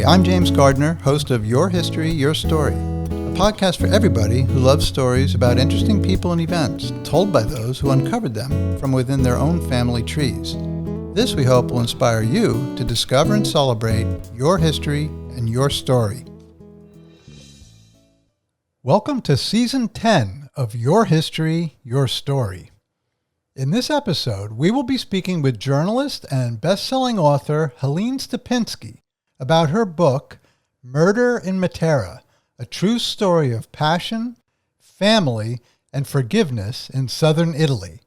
I'm James Gardner, host of Your History, Your Story, a podcast for everybody who loves stories about interesting people and events told by those who uncovered them from within their own family trees. This, we hope, will inspire you to discover and celebrate your history and your story. Welcome to Season 10 of Your History, Your Story. In this episode, we will be speaking with journalist and best-selling author Helene Stapinski about her book, Murder in Matera, a true story of passion, family, and forgiveness in southern Italy,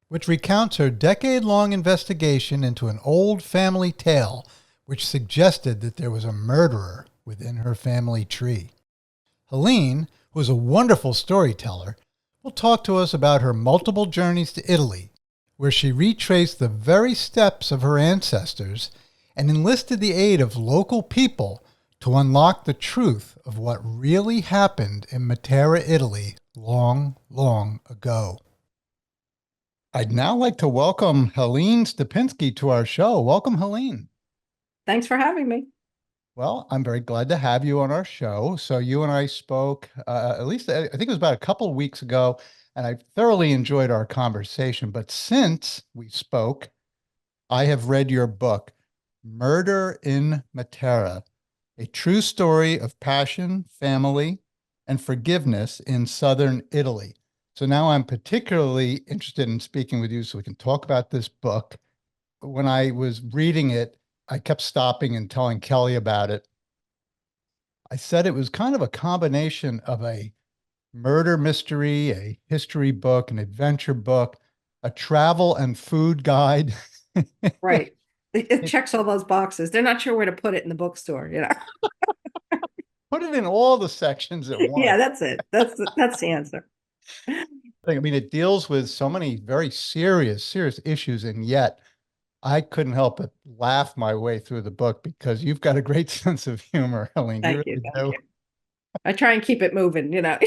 which recounts her decade-long investigation into an old family tale which suggested that there was a murderer within her family tree. Helene, who is a wonderful storyteller, will talk to us about her multiple journeys to Italy, where she retraced the very steps of her ancestors and enlisted the aid of local people to unlock the truth of what really happened in Matera, Italy, long, long ago. I'd now like to welcome Helene Stapinski to our show. Welcome, Helene. Thanks for having me. Well, I'm very glad to have you on our show. So you and I spoke, at least I think it was about a couple of weeks ago, and I thoroughly enjoyed our conversation. But since we spoke, I have read your book, Murder in Matera, a true story of passion, family, and forgiveness in southern Italy. So now I'm particularly interested in speaking with you so we can talk about this book. When I was reading it, I kept stopping and telling Kelly about it. I said it was kind of a combination of a murder mystery, a history book, an adventure book, a travel and food guide. Right. It checks all those boxes. They're not sure where to put it in the bookstore, you know. Put it in all the sections at once. Yeah, that's it. That's the answer. I mean, it deals with so many very serious issues, and yet I couldn't help but laugh my way through the book because you've got a great sense of humor, Helene. Thank you. I try and keep it moving, you know.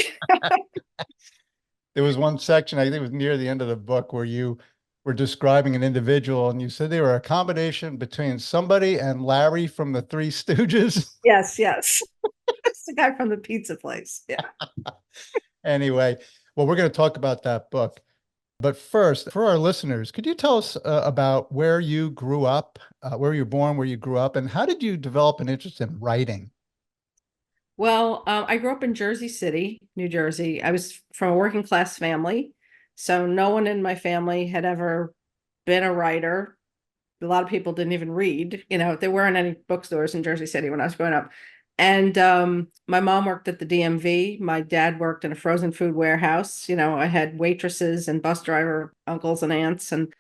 There was one section, I think it was near the end of the book, where you were describing an individual and you said they were a combination between somebody and Larry from the Three Stooges. Yes. It's the guy from the pizza place. Yeah. Anyway, well, we're going to talk about that book. But first, for our listeners, could you tell us about where you grew up, where you were born, where you grew up, and how did you develop an interest in writing? Well, I grew up in Jersey City, New Jersey. I was from a working class family, so no one in my family had ever been a writer. A lot of people didn't even read. You know, there weren't any bookstores in Jersey City when I was growing up. And my mom worked at the DMV. My dad worked in a frozen food warehouse. You know, I had waitresses and bus driver uncles and aunts. And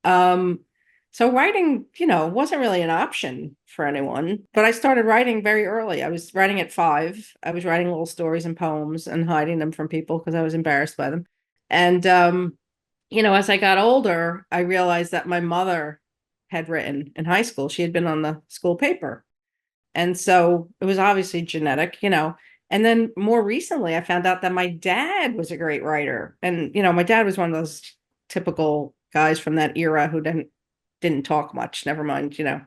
so writing, you know, wasn't really an option for anyone. But I started writing very early. I was writing at 5. I was writing little stories and poems and hiding them from people because I was embarrassed by them. And, you know, as I got older, I realized that my mother had written in high school. She had been on the school paper. And so it was obviously genetic, you know. And then more recently, I found out that my dad was a great writer. And, you know, my dad was one of those typical guys from that era who didn't talk much, never mind, you know,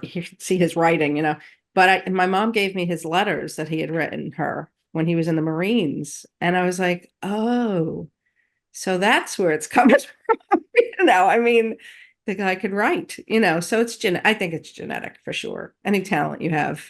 you could see his writing, you know. But my mom gave me his letters that he had written her when he was in the Marines. And I was like, oh, so that's where it's coming from. You know, I mean, the guy could write, you know, so I think it's genetic for sure. Any talent you have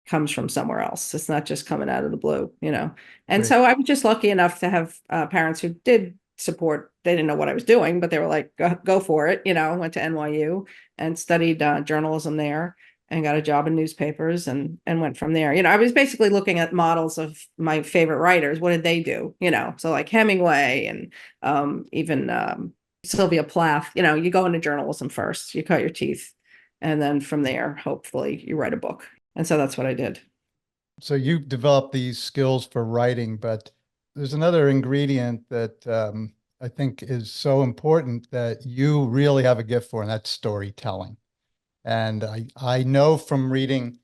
comes from somewhere else. It's not just coming out of the blue, you know. And Right. So I was just lucky enough to have parents who did support. They didn't know what I was doing, but they were like, go for it. You know, went to NYU and studied journalism there and got a job in newspapers and went from there. You know, I was basically looking at models of my favorite writers. What did they do? You know, so like Hemingway and even Sylvia Plath. You know, you go into journalism first, you cut your teeth, and then from there, hopefully you write a book. And so that's what I did. So you developed these skills for writing, but there's another ingredient that I think is so important that you really have a gift for, and that's storytelling. And I know from reading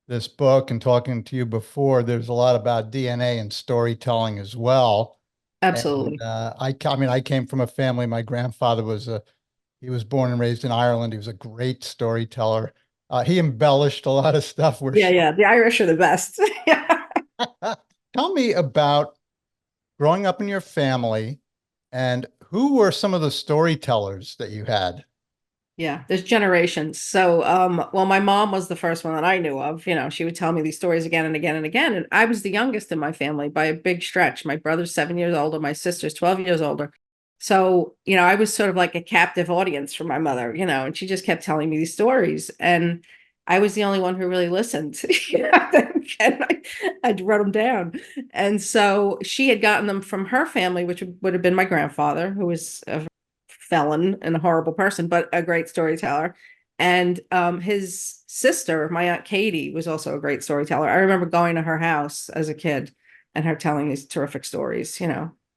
this book and talking to you before, there's a lot about DNA and storytelling as well. Absolutely. And, I mean, I came from a family. My grandfather he was born and raised in Ireland. He was a great storyteller. He embellished a lot of stuff. We're Yeah, sure. yeah. The Irish are the best. Yeah. Tell me about growing up in your family and who were some of the storytellers that you had? Yeah, there's generations. So, well, my mom was the first one that I knew of. She would tell me these stories again and again and again. And I was the youngest in my family by a big stretch. My brother's 7 years older, my sister's 12 years older. So, I was sort of like a captive audience for my mother, and she just kept telling me these stories. And I was the only one who really listened. And I wrote them down. And so she had gotten them from her family, which would have been my grandfather, who was a felon and a horrible person, but a great storyteller. And his sister, my Aunt Katie, was also a great storyteller. I remember going to her house as a kid and her telling these terrific stories,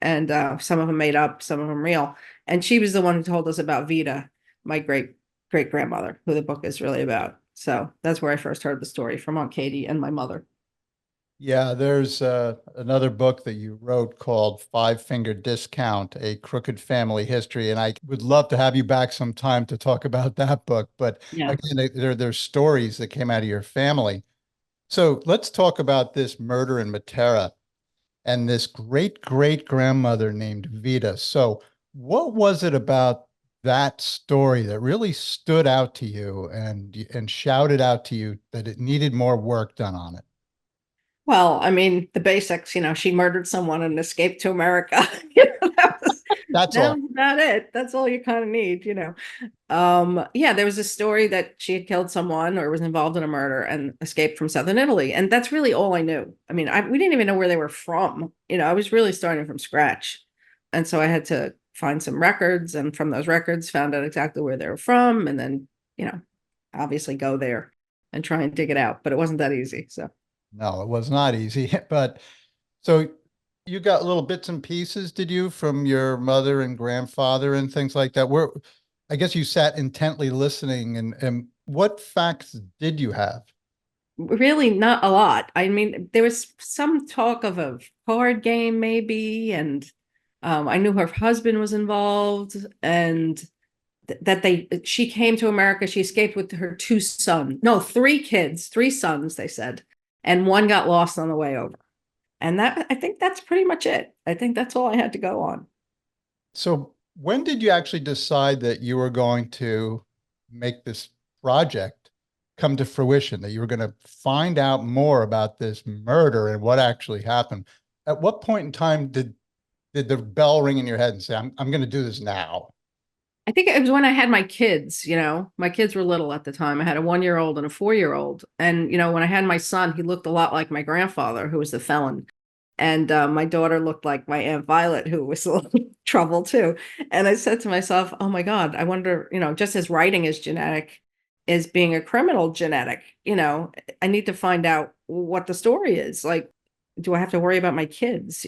and some of them made up, some of them real. And she was the one who told us about Vita, my great grandmother, who the book is really about. So that's where I first heard the story from Aunt Katie and my mother. Yeah, there's another book that you wrote called Five Finger Discount, A Crooked Family History. And I would love to have you back sometime to talk about that book. But Yeah. again, there's stories that came out of your family. So let's talk about this murder in Matera and this great great grandmother named Vita. So, what was it about that story that really stood out to you and shouted out to you that it needed more work done on it? Well, I mean, the basics, she murdered someone and escaped to America. That's That all. was about it. That's all you kind of need. Yeah, there was a story that she had killed someone or was involved in a murder and escaped from southern Italy. And that's really all I knew. I mean, we didn't even know where they were from. I was really starting from scratch. And so I had to find some records, and from those records found out exactly where they were from, and then, you know, obviously go there and try and dig it out. But it wasn't that easy. So No, it was not easy. But so you got little bits and pieces, did you, from your mother and grandfather and things like that? Where I guess you sat intently listening and what facts did you have? really not a lot. I mean, there was some talk of a card game maybe, and I knew her husband was involved, and that she came to America. She escaped with her two sons, no, three kids, three sons, they said, and one got lost on the way over. And that, I think that's pretty much it. I think that's all I had to go on. So when did you actually decide that you were going to make this project come to fruition, that you were going to find out more about this murder and what actually happened? At what point in time did the bell ring in your head and say, I'm going to do this now? I think it was when I had my kids, my kids were little at the time. I had a 1 year old and a 4 year old. And, when I had my son, he looked a lot like my grandfather, who was the felon. And my daughter looked like my Aunt Violet, who was a little trouble too. And I said to myself, oh my God, I wonder, just as writing is genetic, is being a criminal genetic? I need to find out what the story is. Like, do I have to worry about my kids,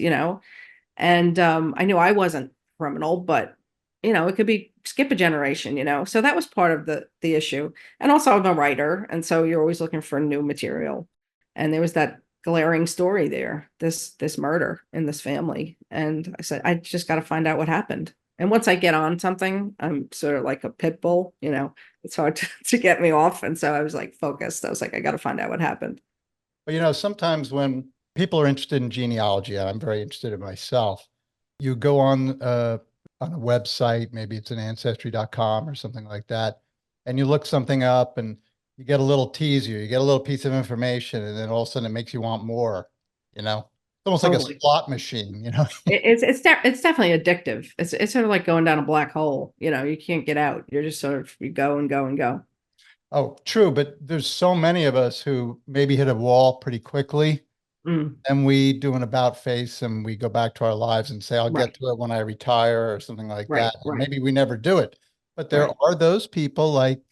And I knew I wasn't criminal, but it could be skip a generation, So that was part of the issue. And also I'm a writer, and so you're always looking for new material. And there was that glaring story there, this murder in this family. And I said, I just got to find out what happened. And once I get on something, I'm sort of like a pit bull, it's hard to get me off. And so I was like focused. I was like, I got to find out what happened. But sometimes when people are interested in genealogy, and I'm very interested in myself, you go on a website, maybe it's an ancestry.com or something like that, and you look something up and you get a little teaser, you get a little piece of information, and then all of a sudden it makes you want more, It's almost like a Totally. slot machine. It's definitely addictive. It's sort of like going down a black hole. You can't get out. You're just sort of, you go and go and go. Oh, true, but there's so many of us who maybe hit a wall pretty quickly. Mm, And we do an about face and we go back to our lives and say, I'll get right, to it when I retire or something like right, that. And right, maybe we never do it. But there right. are those people like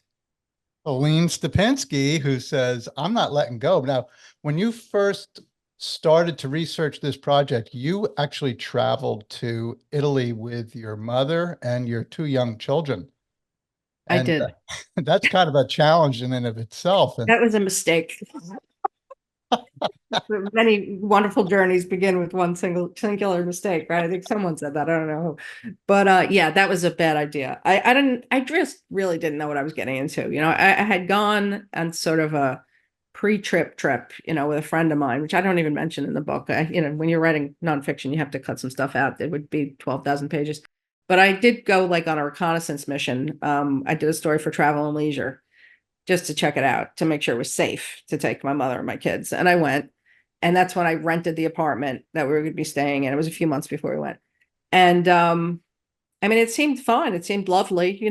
Helene Stapinski who says, I'm not letting go. Now, when you first started to research this project, you actually traveled to Italy with your mother and your two young children. I And did. that's kind of a challenge in and of itself. And That was a mistake. Many wonderful journeys begin with one singular mistake, right? I think someone said that. I don't know. But yeah, that was a bad idea. I just really didn't know what I was getting into. I had gone on sort of a pre-trip trip, with a friend of mine, which I don't even mention in the book. When you're writing nonfiction, you have to cut some stuff out. It would be 12,000 pages. But I did go like on a reconnaissance mission. I did a story for Travel and Leisure just to check it out, to make sure it was safe to take my mother and my kids. And I went. And that's when I rented the apartment that we were going to be staying in. It was a few months before we went. And I mean, it seemed fun. It seemed lovely,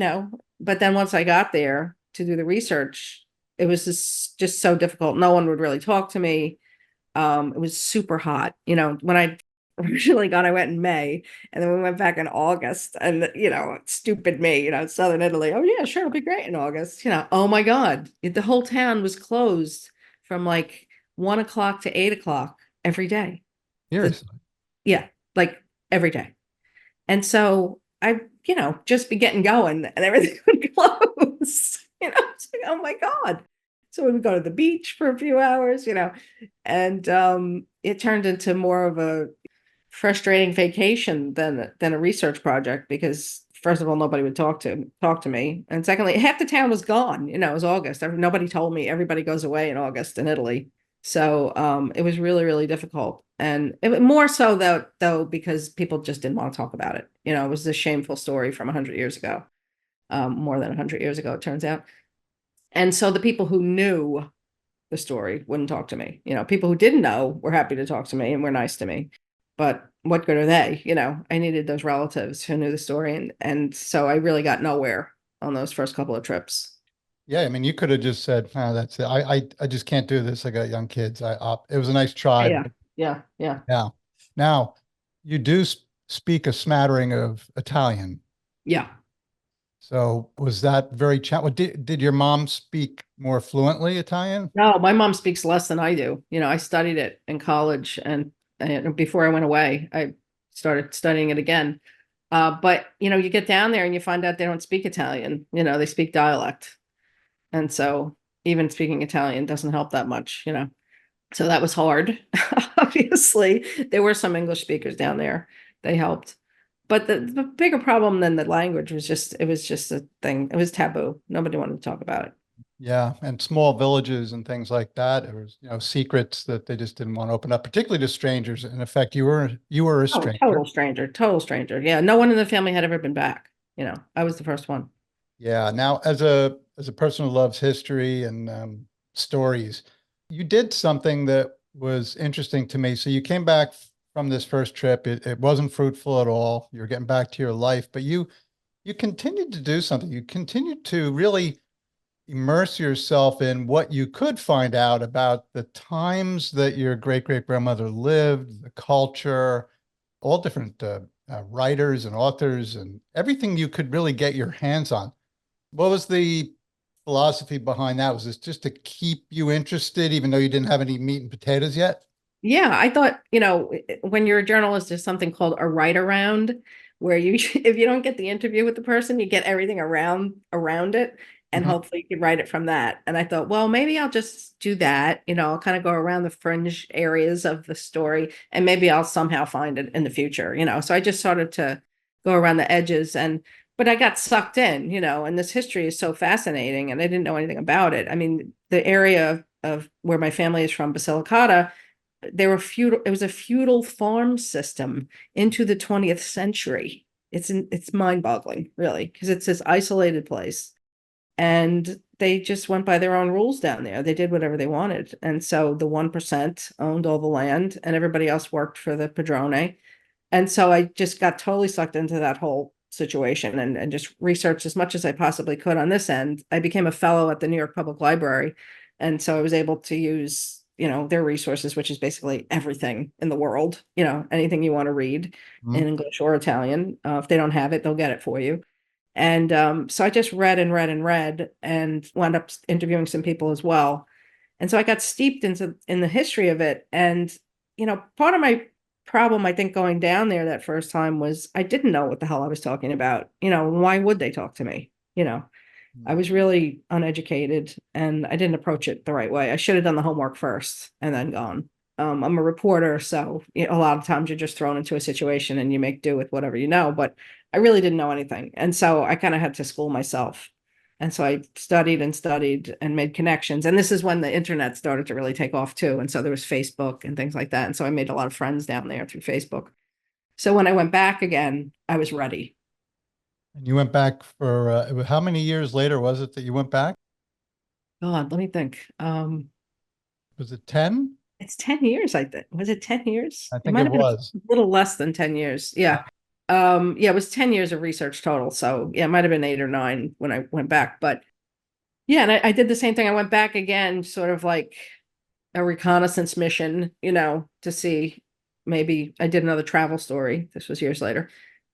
but then once I got there to do the research, it was just so difficult. No one would really talk to me. It was super hot. When I originally got, I went in May, and then we went back in August, and stupid me, Southern Italy. Oh yeah, sure, it'll be great in August. Oh my God, the whole town was closed from like 1 o'clock to 8 o'clock every day. Seriously. Yeah, like every day. And so I, just be getting going and everything would close. It's like, oh my God. So we would go to the beach for a few hours, and it turned into more of a frustrating vacation than a research project, because first of all, nobody would talk to me. And secondly, half the town was gone. It was August. Nobody told me. Everybody goes away in August in Italy. So it was really, really difficult. And more so though, because people just didn't want to talk about it. It was a shameful story from 100 years ago, more than 100 years ago, it turns out. And so the people who knew the story wouldn't talk to me. People who didn't know were happy to talk to me and were nice to me. But what good are they? I needed those relatives who knew the story. And so I really got nowhere on those first couple of trips. Yeah, I mean, you could have just said, "Oh, that's it. I just can't do this. I got young kids." It was a nice try, Yeah. but Yeah. Yeah. yeah. Now, you do speak a smattering of Italian. Yeah. So was that very did your mom speak more fluently Italian? No, my mom speaks less than I do. I studied it in college, and before I went away, I started studying it again. But you get down there and you find out they don't speak Italian. They speak dialect. And so even speaking Italian doesn't help that much. So that was hard. Obviously, there were some English speakers down there. They helped. But the bigger problem than the language was it was just a thing. It was taboo. Nobody wanted to talk about it. Yeah, and small villages and things like that. There was, secrets that they just didn't want to open up, particularly to strangers. In effect, you were a Oh, stranger. total stranger, total stranger. Yeah, no one in the family had ever been back. I was the first one. Yeah. Now, as a person who loves history and stories, you did something that was interesting to me. So you came back from this first trip. It wasn't fruitful at all. You're getting back to your life, but you continued to do something. You continued to really immerse yourself in what you could find out about the times that your great great grandmother lived, the culture, all different writers and authors, and everything you could really get your hands on. What was the philosophy behind that? Was this just to keep you interested, even though you didn't have any meat and potatoes yet? Yeah, I thought, when you're a journalist, there's something called a write around, where you, if you don't get the interview with the person, you get everything around it, and Mhm. hopefully you can write it from that. And I thought, well, maybe I'll just do that. I'll kind of go around the fringe areas of the story, and maybe I'll somehow find it in the future. So I just started to go around the edges, but I got sucked in, and this history is so fascinating, and I didn't know anything about it. I mean, the area of where my family is from, Basilicata, it was a feudal farm system into the 20th century. It's mind-boggling, really, because it's this isolated place, and they just went by their own rules down there. They did whatever they wanted. And so the 1% owned all the land, and everybody else worked for the padrone. And so I just got totally sucked into that whole situation, and just researched as much as I possibly could on this end. I became a fellow at the New York Public Library. And so I was able to use, their resources, which is basically everything in the world, anything you want to read in Mhm. English or Italian. If they don't have it, they'll get it for you. And so I just read and read and read, and wound up interviewing some people as well. And so I got steeped in the history of it. And, part of my problem, I think, going down there that first time was I didn't know what the hell I was talking about. Why would they talk to me? I was really uneducated and I didn't approach it the right way. I should have done the homework first and then gone. I'm a reporter, so a lot of times you're just thrown into a situation and you make do with whatever you know, but I really didn't know anything. And so I kind of had to school myself. And so I studied and made connections. And this is when the internet started to really take off too. And so there was Facebook and things like that. And so I made a lot of friends down there through Facebook. So when I went back again, I was ready. And you went back for how many years later was it that you went back? God, let me think. Was it 10? It's 10 years, I think. Was it 10 years? I It think might it have been a was. little less than 10 years. Yeah. Yeah, it was 10 years of research total. So yeah, it might have been 8 or 9 when I went back. But yeah, and I did the same thing. I went back again, sort of like a reconnaissance mission, to see, maybe I did another travel story. This was years later.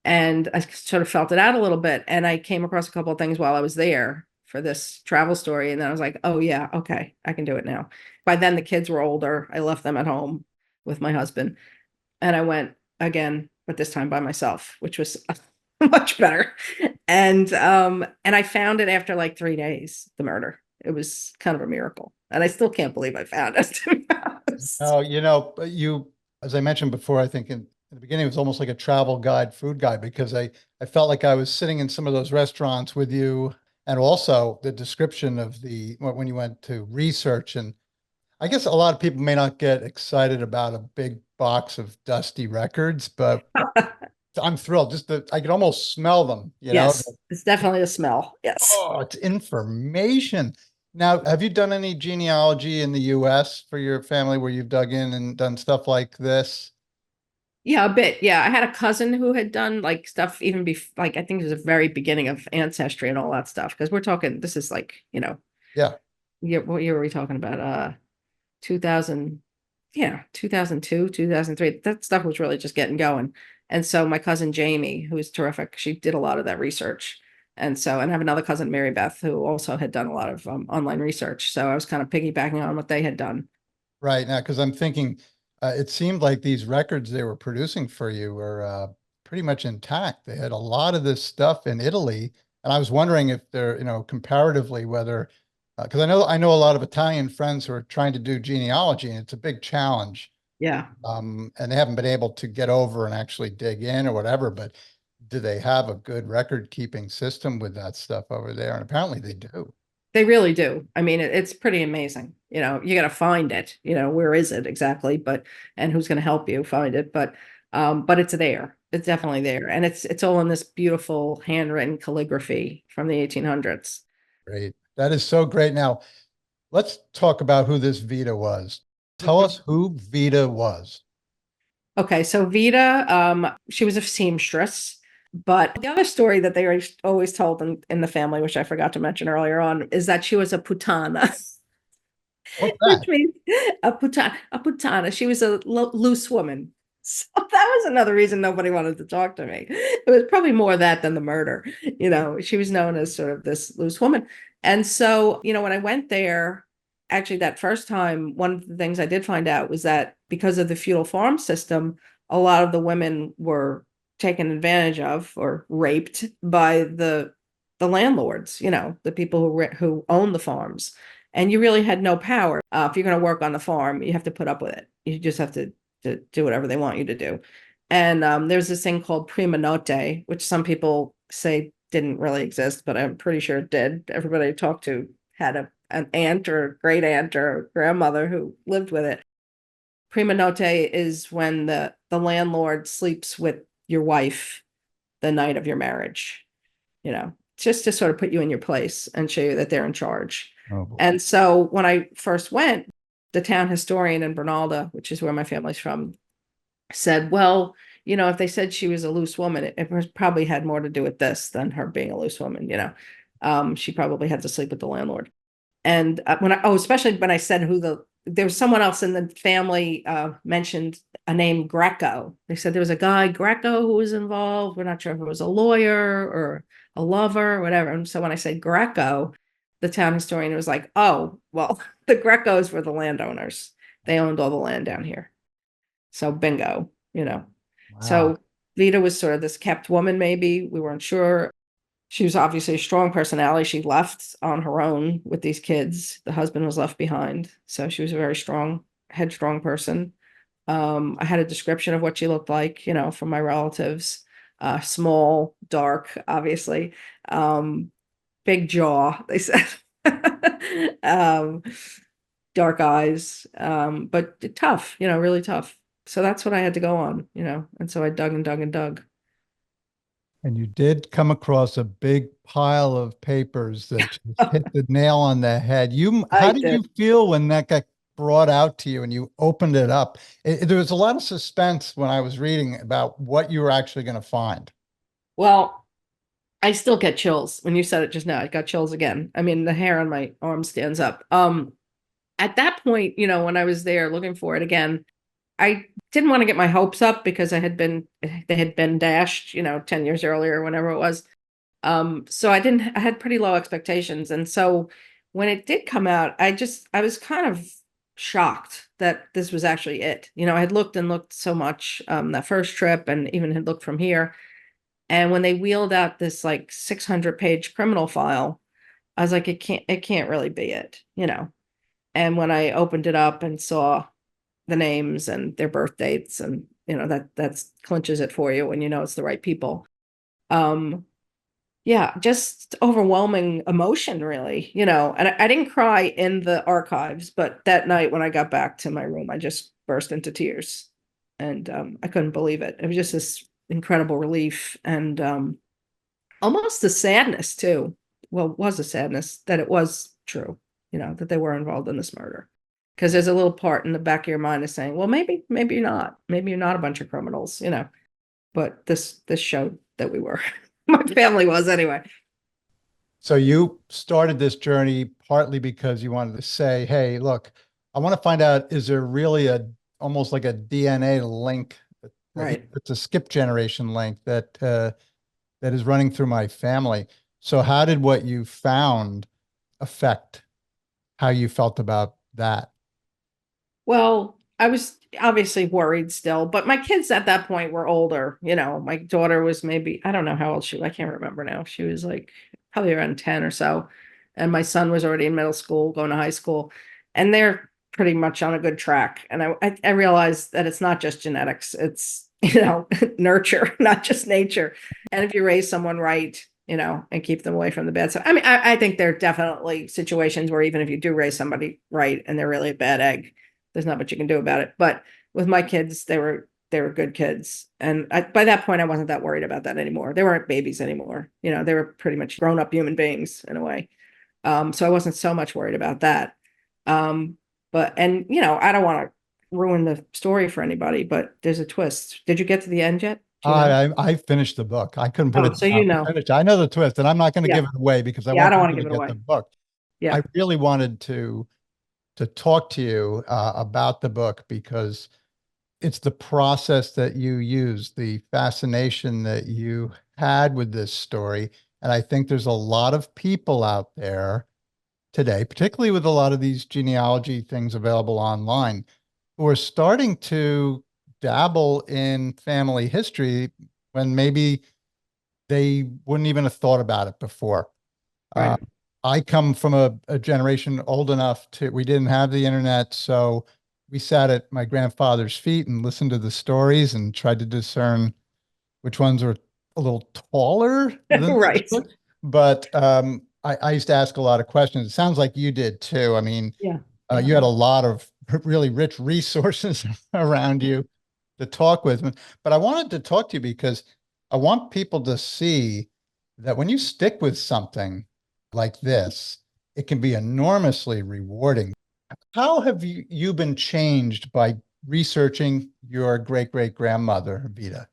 And I sort of felt it out a little bit. And I came across a couple of things while I was there for this travel story. And then I was like, oh, yeah, okay, I can do it now. By then, the kids were older. I left them at home with my husband. And I went again, but this time by myself, which was much better. And I found it after like 3 days, the murder. It was kind of a miracle. And I still can't believe I found it, to be honest. Oh, but you, as I mentioned before, I think in the beginning it was almost like a travel guide, food guide, because I felt like I was sitting in some of those restaurants with you, and also the description of when you went to research. And I guess a lot of people may not get excited about a big box of dusty records, but I'm thrilled. I could almost smell them. Yes, it's definitely a smell. Yes. Oh, it's information. Now, have you done any genealogy in the US for your family where you've dug in and done stuff like this? Yeah, a bit. Yeah. I had a cousin who had done like stuff even before, like, I think it was the very beginning of Ancestry and all that stuff. Because we're talking, this is like, Yeah, yeah, what year are we talking about? 2000, yeah, 2002, 2003. That stuff was really just getting going. And so my cousin Jamie, who is terrific, she did a lot of that research. And I have another cousin, Mary Beth, who also had done a lot of online research. So I was kind of piggybacking on what they had done. right now, because I'm thinking it seemed like these records they were producing for you were pretty much intact. They had a lot of this stuff in Italy, and I was wondering if they're, comparatively whether, because I know a lot of Italian friends who are trying to do genealogy, and it's a big challenge. Yeah. And they haven't been able to get over and actually dig in or whatever, but do they have a good record keeping system with that stuff over there? And apparently they do. They really do. I mean, it's pretty amazing. You got to find it. Where is it exactly? And who's going to help you find it? But it's there. It's definitely there, and it's all in this beautiful handwritten calligraphy from the 1800s. Great. That is so great. Now, let's talk about who this Vita was. Tell Mhm. us who Vita was. Okay, so Vita, she was a seamstress, but the other story that they always told in the family, which I forgot to mention earlier on, is that she was a putana. What's Which that? means a putana. She was a loose woman. So that was another reason nobody wanted to talk to me. It was probably more that than the murder. She was known as sort of this loose woman. And so, when I went there, actually that first time, one of the things I did find out was that because of the feudal farm system, a lot of the women were taken advantage of or raped by the landlords, the people who own the farms, and you really had no power. If you're going to work on the farm, you have to put up with it. You just have to do whatever they want you to do. And there's this thing called prima notte, which some people say didn't really exist, but I'm pretty sure it did. Everybody I talked to had an aunt or great aunt or grandmother who lived with it. Prima notte is when the landlord sleeps with your wife the night of your marriage, just to sort of put you in your place and show you that they're in charge. Oh boy. And so when I first went, the town historian in Bernalda, which is where my family's from, said, well, if they said she was a loose woman, it probably had more to do with this than her being a loose woman. She probably had to sleep with the landlord. And especially when I said there was someone else in the family mentioned a name Greco. They said there was a guy Greco who was involved. We're not sure if it was a lawyer or a lover or whatever. And so when I said Greco, the town historian was like, oh, well, the Grecos were the landowners. They owned all the land down here. So bingo. Wow. So Vita was sort of this kept woman, maybe. We weren't sure. She was obviously a strong personality. She left on her own with these kids. The husband was left behind. So she was a very strong, headstrong person. I had a description of what she looked like, from my relatives. Small, dark, obviously. Um, Big jaw, they said. um, Dark eyes, but tough, really tough. So that's what I had to go on, and so I dug and dug and dug. And you did come across a big pile of papers that just hit the nail on the head. I How did did. you feel when that got brought out to you and you opened it up? There was a lot of suspense when I was reading about what you were actually going to find. Well, I still get chills when you said it just now. I got chills again. I mean, the hair on my arm stands up. At that point, when I was there looking for it again, I didn't want to get my hopes up because they had been dashed, 10 years earlier, whenever it was. So I had pretty low expectations. And so when it did come out, I was kind of shocked that this was actually it. I had looked and looked so much, that first trip, and even had looked from here. And when they wheeled out this like 600-page criminal file, I was like, it can't really be it. And when I opened it up and saw the names and their birth dates, and that clinches it for you when you know it's the right people. Um, yeah, just overwhelming emotion, really, and I didn't cry in the archives, but that night when I got back to my room, I just burst into tears, and I couldn't believe it. It was just this incredible relief, and almost a sadness too. Well, it was a sadness that it was true, that they were involved in this murder. Because there's a little part in the back of your mind is saying, well, maybe you're not. Maybe you're not a bunch of criminals. But this showed that we were. My family was anyway. So you started this journey partly because you wanted to say, hey, look, I want to find out, is there really almost like a DNA link? Right. It's a skip generation link that is running through my family. So how did what you found affect how you felt about that? Well, I was obviously worried still, but my kids at that point were older. My daughter was maybe, I don't know how old she was. I can't remember now. She was like probably around 10 or so. And my son was already in middle school, going to high school. And they're pretty much on a good track. And I realized that it's not just genetics, it's, nurture, not just nature. And if you raise someone right, and keep them away from the bad side. I mean, I think there are definitely situations where even if you do raise somebody right and they're really a bad egg, there's not much you can do about it. But with my kids, they were good kids, and by that point, I wasn't that worried about that anymore. They weren't babies anymore. They were pretty much grown up human beings in a way. So I wasn't so much worried about that. But and I don't want to ruin the story for anybody, but there's a twist. Did you get to the end yet? Do you know? I finished the book. I couldn't put Oh, it so down. you know. I finished. I know the twist, and I'm not going to give Yeah. it away because I Yeah, I want don't want to people to give it get the away. book. Yeah. I really wanted to talk to you about the book because it's the process that you use, the fascination that you had with this story. And I think there's a lot of people out there today, particularly with a lot of these genealogy things available online, who are starting to dabble in family history when maybe they wouldn't even have thought about it before. Uh, Right. I come from a generation old enough we didn't have the internet. So we sat at my grandfather's feet and listened to the stories and tried to discern which ones were a little taller than this Right. book. But I used to ask a lot of questions. It sounds like you did too. I mean, Yeah. Yeah. you had a lot of really rich resources around you to talk with. But I wanted to talk to you because I want people to see that when you stick with something like this, it can be enormously rewarding. How have you been changed by researching your great great grandmother, Vita?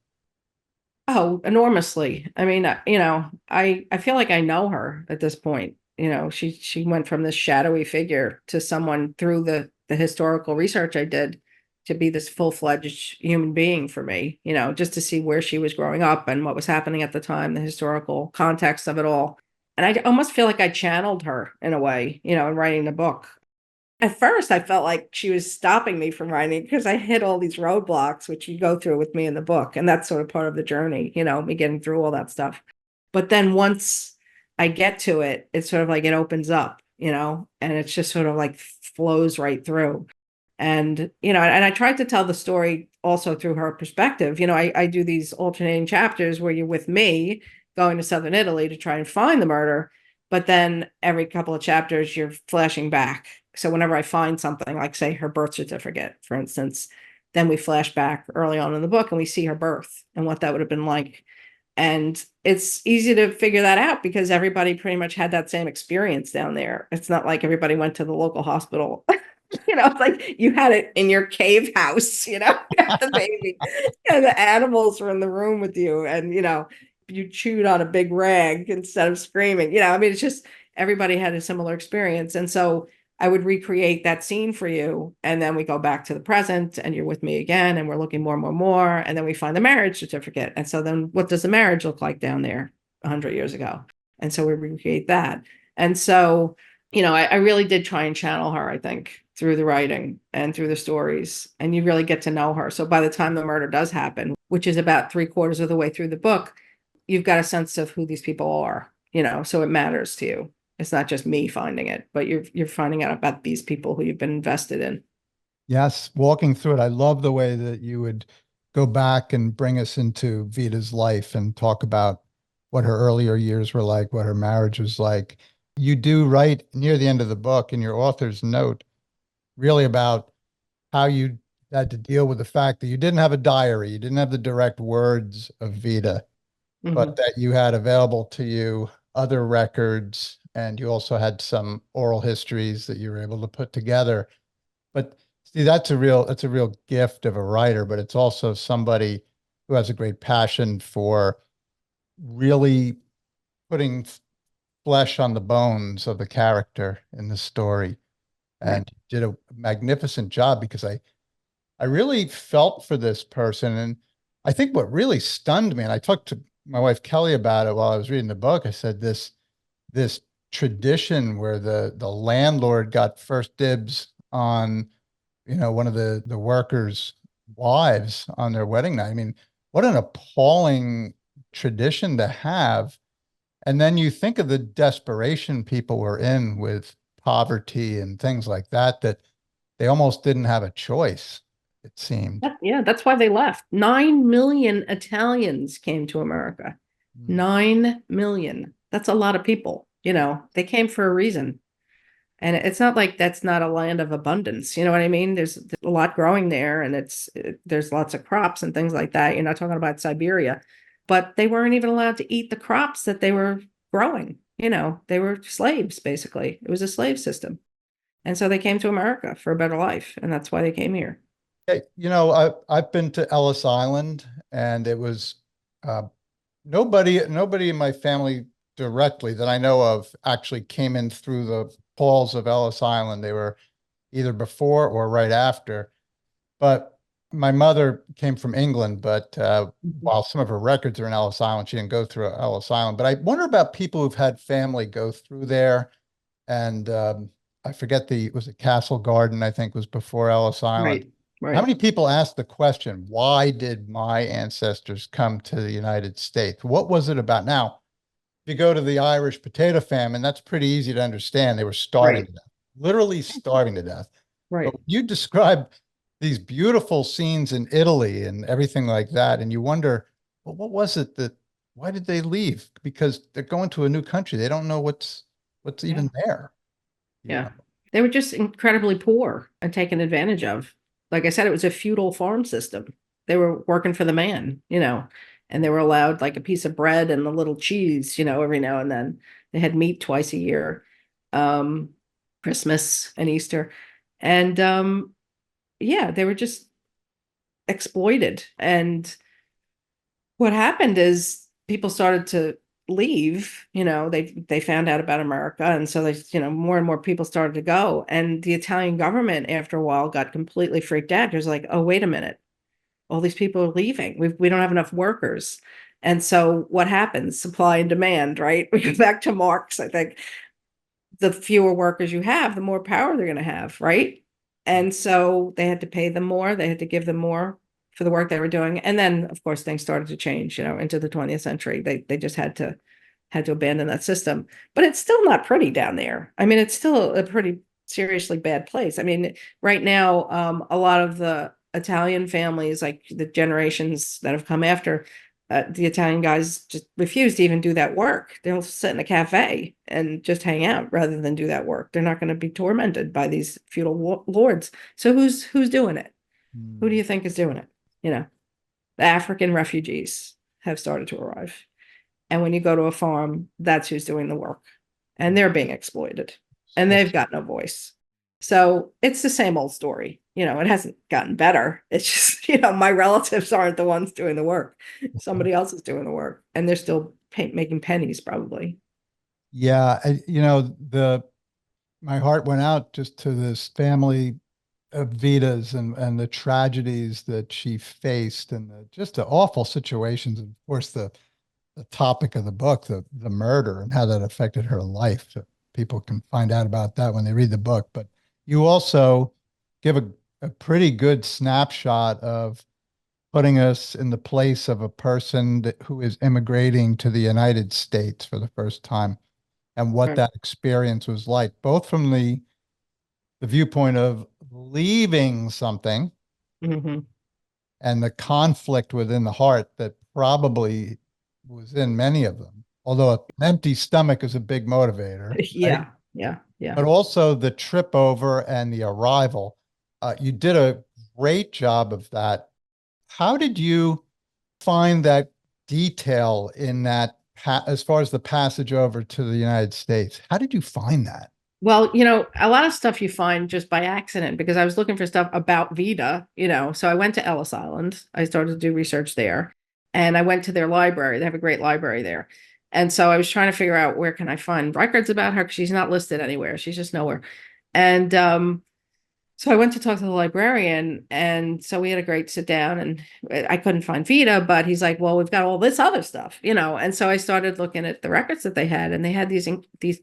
Oh, enormously. I mean, I feel like I know her at this point. She went from this shadowy figure to someone through the historical research I did to be this full-fledged human being for me, just to see where she was growing up and what was happening at the time, the historical context of it all. And I almost feel like I channeled her in a way, in writing the book. At first, I felt like she was stopping me from writing because I hit all these roadblocks, which you go through with me in the book. And that's sort of part of the journey, me getting through all that stuff. But then once I get to it, it's sort of like it opens up, and it's just sort of like flows right through. And, and I tried to tell the story also through her perspective. I do these alternating chapters where you're with me going to Southern Italy to try and find the murder. But then every couple of chapters, you're flashing back. So whenever I find something, like say her birth certificate, for instance, then we flash back early on in the book and we see her birth and what that would have been like. And it's easy to figure that out because everybody pretty much had that same experience down there. It's not like everybody went to the local hospital. It's like you had it in your cave house, you got the baby and the animals were in the room with you and, you chewed on a big rag instead of screaming, I mean, it's just everybody had a similar experience. And so I would recreate that scene for you. And then we go back to the present and you're with me again. And we're looking more and more and more. And then we find the marriage certificate. And so then what does the marriage look like down there 100 years ago? And so we recreate that. And so, I really did try and channel her, I think, through the writing and through the stories. And you really get to know her. So by the time the murder does happen, which is about 3/4 of the way through the book, you've got a sense of who these people are, so it matters to you. It's not just me finding it, but you're finding out about these people who you've been invested in. Yes, walking through it, I love the way that you would go back and bring us into Vita's life and talk about what her earlier years were like, what her marriage was like. You do write near the end of the book in your author's note really about how you had to deal with the fact that you didn't have a diary, you didn't have the direct words of Vita, but that you had available to you other records, and you also had some oral histories that you were able to put together. But see, that's a real gift of a writer, but it's also somebody who has a great passion for really putting flesh on the bones of the character in the story. Right. And did a magnificent job because I really felt for this person. And I think what really stunned me, and I talked to my wife Kelly about it while I was reading the book, I said this tradition where the landlord got first dibs on, one of the workers' wives on their wedding night. I mean, what an appalling tradition to have. And then you think of the desperation people were in with poverty and things like that, that they almost didn't have a choice, it seemed. Yeah, that's why they left. 9 million Italians came to America. 9 million. That's a lot of people. They came for a reason. And it's not like that's not a land of abundance. You know what I mean? There's a lot growing there and there's lots of crops and things like that. You're not talking about Siberia, but they weren't even allowed to eat the crops that they were growing. They were slaves, basically. It was a slave system. And so they came to America for a better life. And that's why they came here. Hey, I've been to Ellis Island, and it was nobody in my family directly that I know of actually came in through the halls of Ellis Island. They were either before or right after. But my mother came from England, but while some of her records are in Ellis Island, she didn't go through Ellis Island. But I wonder about people who've had family go through there. And I forget was it Castle Garden, I think was before Ellis Island. Right. How Right. many people ask the question, why did my ancestors come to the United States? What was it about? Now, if you go to the Irish potato famine, that's pretty easy to understand. They were starving Right. to death, literally starving to death. But Right. when you describe these beautiful scenes in Italy and everything like that, and you wonder, well, what was it why did they leave? Because they're going to a new country. They don't know what's Yeah. even there, you Yeah. know? They were just incredibly poor and taken advantage of. Like I said, it was a feudal farm system. They were working for the man, and they were allowed like a piece of bread and a little cheese, every now and then. They had meat twice a year, um, Christmas and Easter. And yeah, they were just exploited. And what happened is people started to leave, they found out about America, and so they, more and more people started to go, and the Italian government after a while got completely freaked out. It was like, oh, wait a minute, all these people are leaving, we don't have enough workers. And so what happens? Supply and demand, right? We go back to Marx, I think. The fewer workers you have, the more power they're going to have, right? And so they had to pay them more, they had to give them more for the work they were doing. And then, of course, things started to change, into the 20th century. They just had to had to abandon that system. But it's still not pretty down there. I mean, it's still a pretty seriously bad place. I mean, right now, a lot of the Italian families, like the generations that have come after, the Italian guys just refuse to even do that work. They'll sit in a cafe and just hang out rather than do that work. They're not going to be tormented by these feudal lords. So who's doing it? Who do Mm. you think is doing it? You know, the African refugees have started to arrive. And when you go to a farm, that's who's doing the work. And they're being exploited. And Well, they've got no voice. So it's the same old story. You know, it hasn't gotten better. It's just, my relatives aren't the ones doing the work. Somebody else is doing the work. And they're still making pennies, probably. yeah, the my heart went out just to this family of Vita's and the tragedies that she faced and just the awful situations. And of course, the topic of the book, the murder and how that affected her life. So people can find out about that when they read the book. But you also give a pretty good snapshot of putting us in the place of a person who is immigrating to the United States for the first time and what Right. that experience was like, both from the viewpoint of leaving something Hmm. and the conflict within the heart that probably was in many of them. Although an empty stomach is a big motivator, right? Yeah. Yeah. Yeah. But also the trip over and the arrival. You did a great job of that. How did you find that detail in that, as far as the passage over to the United States? How did you find that? Well, a lot of stuff you find just by accident because I was looking for stuff about Vita, so I went to Ellis Island. I started to do research there and I went to their library. They have a great library there. And so I was trying to figure out where can I find records about her because she's not listed anywhere. She's just nowhere. And so I went to talk to the librarian, and so we had a great sit down, and I couldn't find Vita, but he's like, "Well, we've got all this other stuff, And so I started looking at the records that they had, and they had these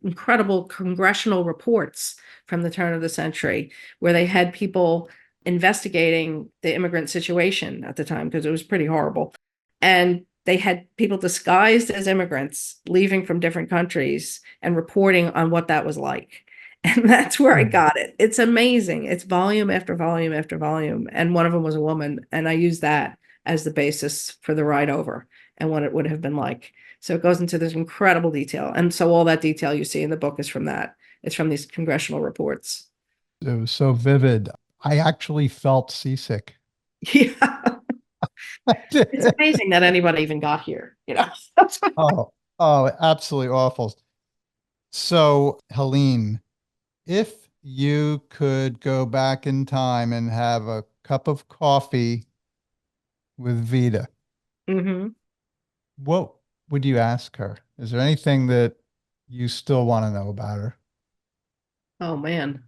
incredible congressional reports from the turn of the century, where they had people investigating the immigrant situation at the time because it was pretty horrible, and they had people disguised as immigrants leaving from different countries and reporting on what that was like. And that's where I got it. It's amazing. It's volume after volume after volume. And one of them was a woman. And I used that as the basis for the ride over and what it would have been like. So it goes into this incredible detail. And so all that detail you see in the book is from that. It's from these congressional reports. It was so vivid. I actually felt seasick. Yeah. It's amazing that anybody even got here. Oh, oh, absolutely awful. So, Helene, if you could go back in time and have a cup of coffee with Vita, Hmm. what would you ask her? Is there anything that you still want to know about her? Oh man.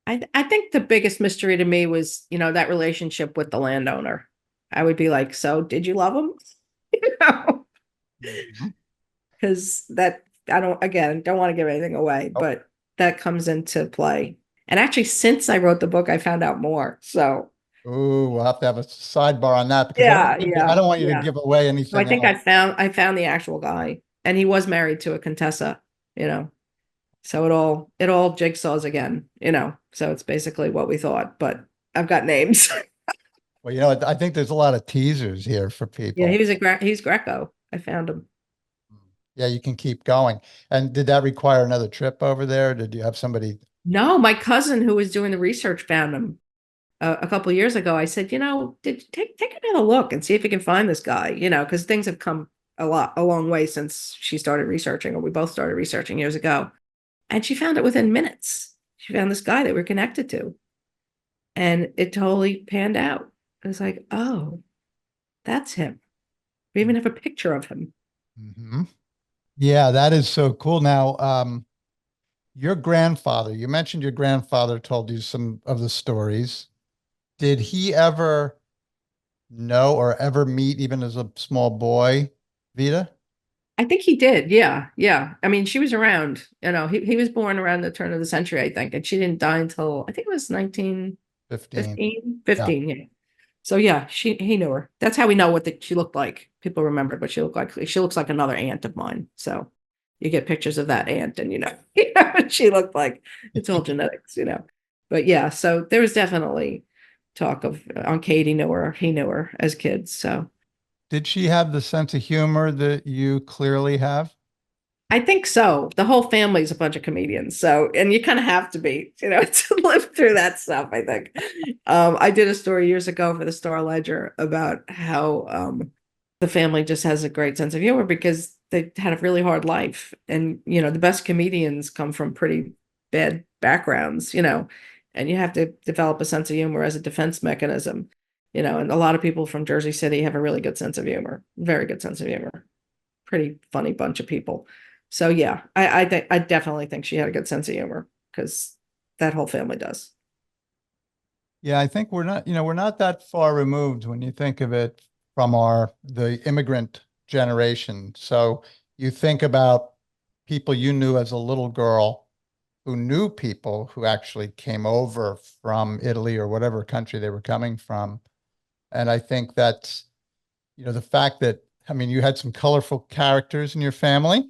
I think the biggest mystery to me was, that relationship with the landowner. I would be like, so did you love him? You know, Mhm. because that I don't again don't want to give anything away, Oh, but that comes into play. And actually, since I wrote the book, I found out more. So ooh, we'll have to have a sidebar on that because yeah, I yeah, don't want you to yeah. give away So I anything think else. I found the actual guy, and he was married to a contessa, you know. So it all jigsaws again. So it's basically what we thought, but I've got names. Well, I think there's a lot of teasers here for Yeah, people. he's Greco. I found him. Yeah, you can keep going. And did that require another trip over there? Did you have somebody? No, my cousin who was doing the research found him a couple of years ago. I said, did take another look and see if you can find this guy, because things have come a long way since she started researching, or we both started researching years ago. And she found it within minutes. She found this guy that we're connected to, and it totally panned out. It was like, oh, that's him. We even have a picture of him. Mhm. Yeah, that is so cool. Now, your grandfather, you mentioned your grandfather told you some of the stories. Did he ever know or ever meet, even as a small boy, Vita? I think he did. Yeah. Yeah. I mean, she was around, he was born around the turn of the century, I think, and she didn't die until I think it was 15. 1915, Yeah. 15. Yeah. So yeah, he knew her. That's how we know she looked like. People remembered what she looked like. She looks like another aunt of mine. So you get pictures of that aunt and you know what she looked like. It's all genetics, you know. But yeah, so there was definitely talk of on Katie knew her, he knew her as kids. So Did she have the sense of humor that you clearly have? I think so. The whole family's a bunch of comedians. So, and you kind of have to be, you know, to live through that stuff, I think. I did a story years ago for the Star Ledger about how the family just has a great sense of humor because they had a really hard life. And, you know, the best comedians come from pretty bad backgrounds, you know, and you have to develop a sense of humor as a defense mechanism, you know, and a lot of people from Jersey City have a really good sense of humor, very good sense of humor, pretty funny bunch of people. So yeah, I definitely think she had a good sense of humor because that whole family does. Yeah, I think we're not that far removed when you think of it from the immigrant generation. So you think about people you knew as a little girl who knew people who actually came over from Italy or whatever country they were coming from. And I think that's, the fact that, I mean, you had some colorful characters in your family.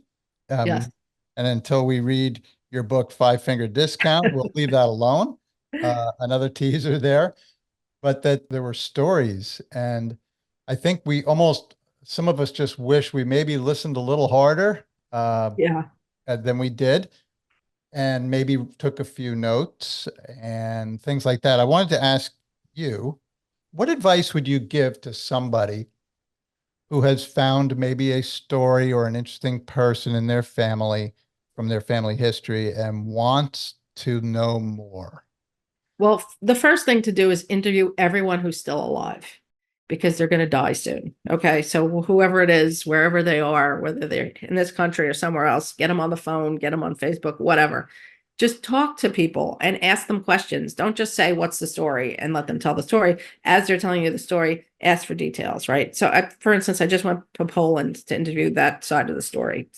Yes. Um, and until we read your book, Five Finger Discount, we'll leave that alone. Another teaser there, but that there were stories. And I think some of us just wish we maybe listened a little harder Yeah. than we did and maybe took a few notes and things like that. I wanted to ask you, what advice would you give to somebody who has found maybe a story or an interesting person in their family from their family history and wants to know more? Well, the first thing to do is interview everyone who's still alive because they're going to die soon. Okay. So, whoever it is, wherever they are, whether they're in this country or somewhere else, get them on the phone, get them on Facebook, whatever. Just talk to people and ask them questions. Don't just say, "What's the story?" and let them tell the story. As they're telling you the story, ask for details, right? So, for instance, I just went to Poland to interview that side of the story.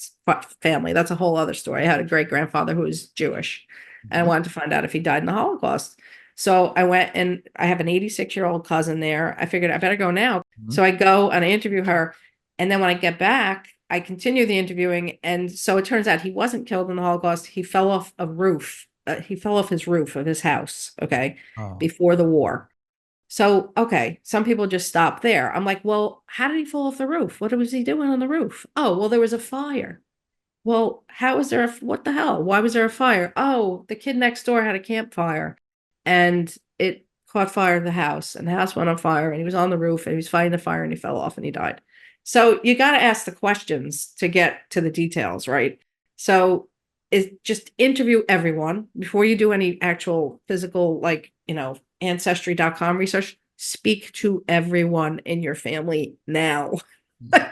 Family. That's a whole other story. I had a great grandfather who was Jewish, and I Mhm. wanted to find out if he died in the Holocaust. So I went and I have an 86-year-old cousin there. I figured I better go now. Mhm. So I go and I interview her. And then when I get back, I continue the interviewing. And so it turns out he wasn't killed in the Holocaust. He fell off a roof. He fell off his roof of his house, okay, Oh. before the war. So, okay, some people just stop there. I'm like, well, how did he fall off the roof? What was he doing on the roof? Oh, well, there was a fire. Well, how was there what the hell? Why was there a fire? Oh, the kid next door had a campfire and it caught fire in the house and the house went on fire and he was on the roof and he was fighting the fire and he fell off and he died. So you got to ask the questions to get to the details, right? So is just interview everyone before you do any actual physical, like, ancestry.com research. Speak to everyone in your family now.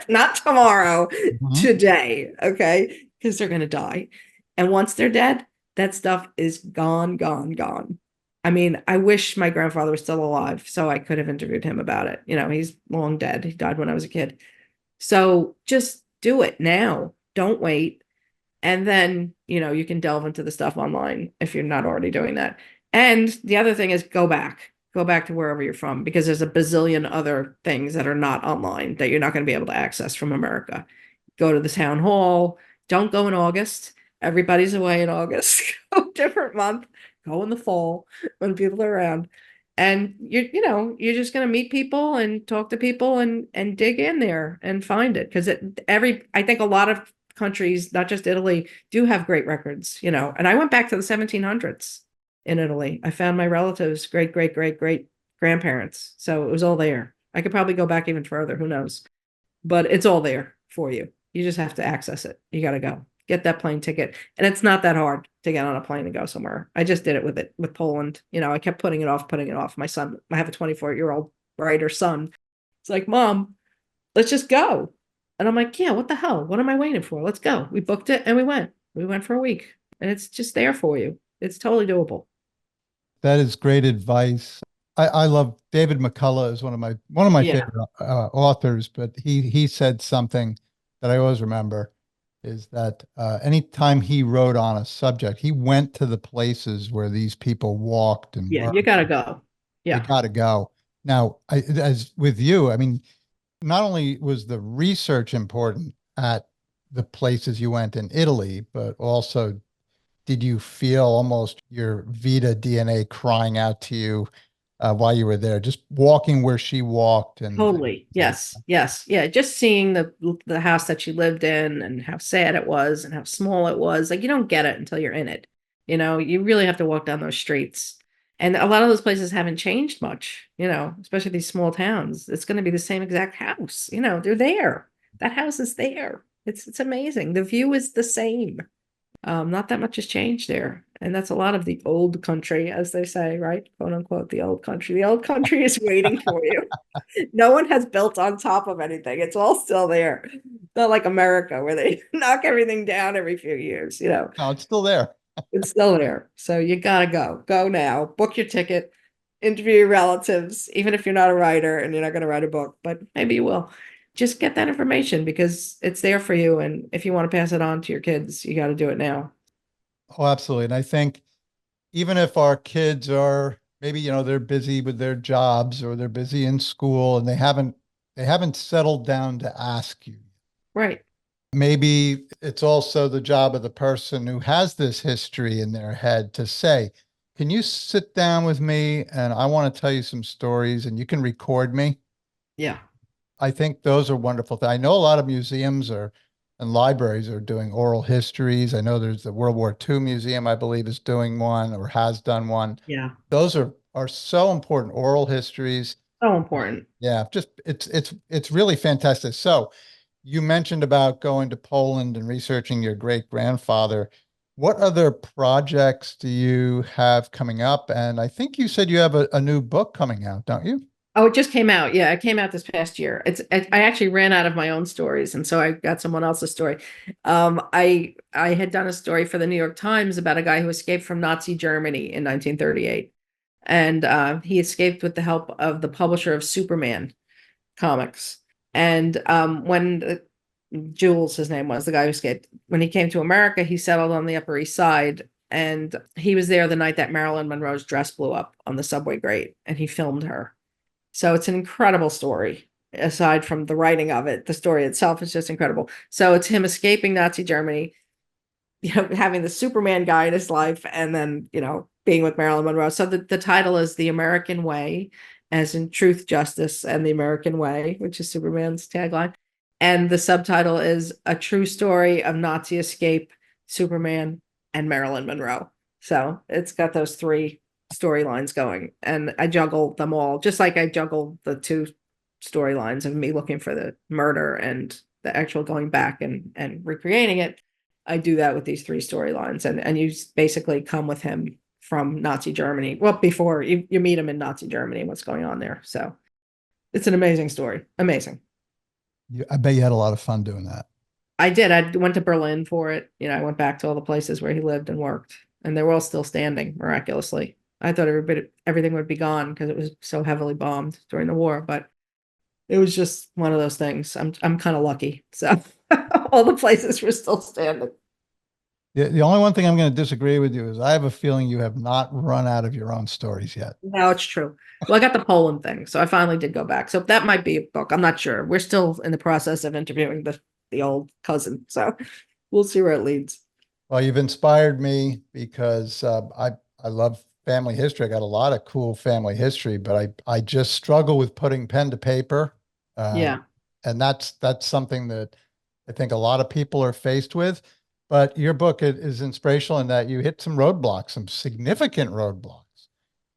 Not tomorrow, Mhm. today, okay? Because they're going to die. And once they're dead, that stuff is gone, gone, gone. I mean, I wish my grandfather was still alive so I could have interviewed him about it. You know, he's long dead. He died when I was a kid. So just do it now. Don't wait. And then, you can delve into the stuff online if you're not already doing that. And the other thing is go back to wherever you're from because there's a bazillion other things that are not online that you're not going to be able to access from America. Go to the town hall. Don't go in August. Everybody's away in August. Go a different month. Go in the fall when people are around. And you're just going to meet people and talk to people and dig in there and find it because I think a lot of countries, not just Italy, do have great records, And I went back to the 1700s in Italy. I found my relatives, great, great, great, great grandparents. So it was all there. I could probably go back even further, who knows? But it's all there for you. You just have to access it. You got to go get that plane ticket. And it's not that hard to get on a plane and go somewhere. I just did it with Poland. I kept putting it off, putting it off. My son, I have a 24-year-old writer son. It's like, Mom, let's just go. And I'm like, yeah, what the hell? What am I waiting for? Let's go. We booked it and we went. We went for a week and it's just there for you. It's totally doable. That is great advice. I love David McCullough is one of my Yeah. favorite authors, but he said something that I always remember is that anytime he wrote on a subject, he went to the places where these people walked and Yeah. You worked. got to go. You Yeah. got to go. Now, as with you, I mean, not only was the research important at the places you went in Italy, but also did you feel almost your Vita DNA crying out to you while you were there, just walking where she walked and Totally. Yes. Yes. Yeah. Just seeing the house that she lived in and how sad it was and how small it was. Like you don't get it until you're in it. You really have to walk down those streets. And a lot of those places haven't changed much, especially these small towns. It's going to be the same exact house. They're there. That house is there. It's amazing. The view is the same. Not that much has changed there. And that's a lot of the old country, as they say, right? Quote unquote, the old country. The old country is waiting for you. No one has built on top of anything. It's all still there. Not like America where they knock everything down every few years. no, it's still there. It's still there. So you gotta go. Go now. Book your ticket, interview your relatives, even if you're not a writer and you're not gonna write a book, but maybe you will. Just get that information because it's there for you. And if you want to pass it on to your kids, you got to do it now. Oh, absolutely. And I think even if our kids are maybe, they're busy with their jobs or they're busy in school and they haven't settled down to ask you. Right. Maybe it's also the job of the person who has this history in their head to say, can you sit down with me and I want to tell you some stories and you can record me? Yeah. I think those are wonderful things. I know a lot of museums are and libraries are doing oral histories. I know there's the World War II Museum, I believe, is doing one or has done one. Yeah. Those are so important, oral histories. So important. Yeah, just it's really fantastic. So you mentioned about going to Poland and researching your great grandfather. What other projects do you have coming up? And I think you said you have a new book coming out, don't you? Oh, it just came out. Yeah, it came out this past year. I actually ran out of my own stories, and so I got someone else's story. I had done a story for the New York Times about a guy who escaped from Nazi Germany in 1938, and he escaped with the help of the publisher of Superman comics. And when Jules, his name was the guy who escaped, when he came to America, he settled on the Upper East Side, and he was there the night that Marilyn Monroe's dress blew up on the subway grate, and he filmed her. So it's an incredible story. Aside from the writing of it, the story itself is just incredible. So it's him escaping Nazi Germany, having the Superman guy in his life, and then, being with Marilyn Monroe. So the title is The American Way, as in truth, justice, and the American Way, which is Superman's tagline. And the subtitle is A True Story of Nazi Escape, Superman, and Marilyn Monroe. So it's got those three storylines going, and I juggle them all, just like I juggle the two storylines of me looking for the murder and the actual going back and recreating it. I do that with these three storylines, and you basically come with him from Nazi Germany. Well, before you meet him in Nazi Germany and what's going on there. So it's an amazing story. Amazing. I bet you had a lot of fun doing that. I did. I went to Berlin for it. I went back to all the places where he lived and worked, and they were all still standing miraculously. I thought everything would be gone because it was so heavily bombed during the war, but it was just one of those things. I'm kind of lucky. So all the places were still standing. The only one thing I'm going to disagree with you is I have a feeling you have not run out of your own stories yet. No, it's true. Well, I got the Poland thing, so I finally did go back. So that might be a book. I'm not sure. We're still in the process of interviewing the old cousin, so we'll see where it leads. Well, you've inspired me because I love family history. I got a lot of cool family history, but I just struggle with putting pen to paper. Yeah. And that's something that I think a lot of people are faced with. But your book is inspirational in that you hit some roadblocks, some significant roadblocks,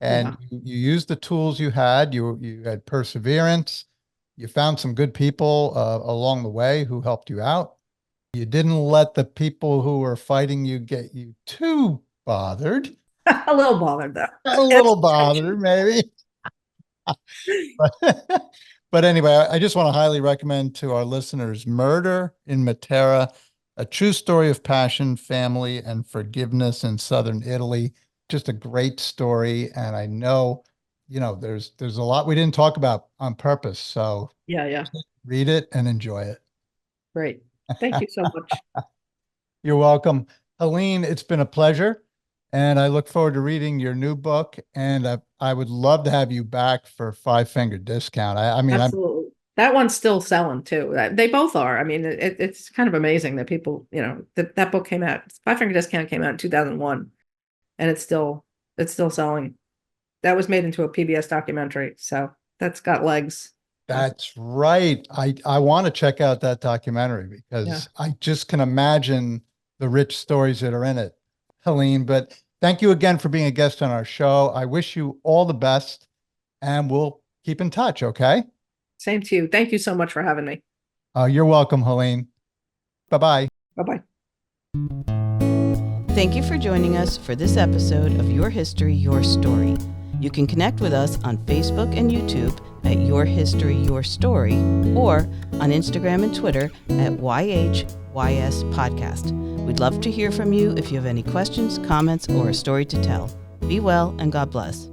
and Yeah. you used the tools you had. You had perseverance. You found some good people along the way who helped you out. You didn't let the people who were fighting you get you too bothered. A little bothered though. A little bothered, maybe. But anyway, I just want to highly recommend to our listeners Murder in Matera, a true story of passion, family, and forgiveness in southern Italy. Just a great story. And I know, there's a lot we didn't talk about on purpose. So Yeah, yeah. read it and enjoy it. Great. Thank you so much. You're welcome. Helene, it's been a pleasure. And I look forward to reading your new book. And I would love to have you back for Five Finger Discount. I mean, Absolutely. That one's still selling too. They both are. I mean, it's kind of amazing that people, that book came out. Five Finger Discount came out in 2001, and it's still selling. That was made into a PBS documentary, so that's got legs. that's right. I want to check out that documentary because Yeah. I just can imagine the rich stories that are in it, Helene. But thank you again for being a guest on our show. I wish you all the best, and we'll keep in touch, okay? Same to you. Thank you so much for having me. You're welcome, Helene. Bye-bye. Bye-bye. Thank you for joining us for this episode of Your History, Your Story. You can connect with us on Facebook and YouTube at Your History, Your Story, or on Instagram and Twitter at YHYS Podcast. We'd love to hear from you if you have any questions, comments, or a story to tell. Be well and God bless.